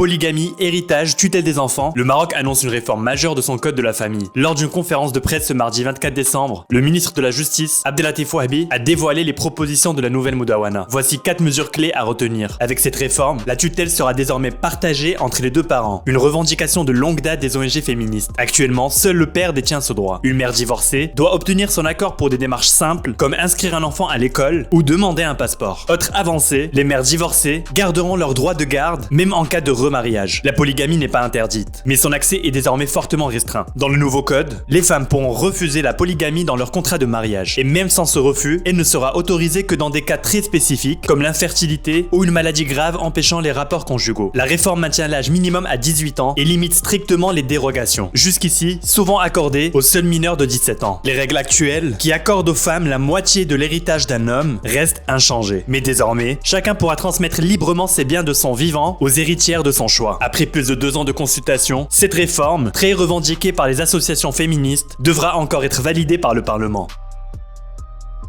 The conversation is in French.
polygamie, héritage, tutelle des enfants, le Maroc annonce une réforme majeure de son code de la famille. Lors d'une conférence de presse ce mardi 24 décembre, le ministre de la Justice, Abdelatif Wahbi, a dévoilé les propositions de la nouvelle Moudawana. Voici 4 mesures clés à retenir. Avec cette réforme, la tutelle sera désormais partagée entre les deux parents, une revendication de longue date des ONG féministes. Actuellement, seul le père détient ce droit. Une mère divorcée doit obtenir son accord pour des démarches simples, comme inscrire un enfant à l'école ou demander un passeport. Autre avancée, les mères divorcées garderont leur droit de garde, même en cas de remariage. La polygamie n'est pas interdite, mais son accès est désormais fortement restreint. Dans le nouveau code, les femmes pourront refuser la polygamie dans leur contrat de mariage. Et même sans ce refus, elle ne sera autorisée que dans des cas très spécifiques, comme l'infertilité ou une maladie grave empêchant les rapports conjugaux. La réforme maintient l'âge minimum à 18 ans et limite strictement les dérogations, jusqu'ici souvent accordées aux seuls mineurs de 17 ans. Les règles actuelles, qui accordent aux femmes la moitié de l'héritage d'un homme, restent inchangées. Mais désormais, chacun pourra transmettre librement ses biens de son vivant aux héritières de son choix. Après plus de 2 ans de consultation, cette réforme, très revendiquée par les associations féministes, devra encore être validée par le Parlement.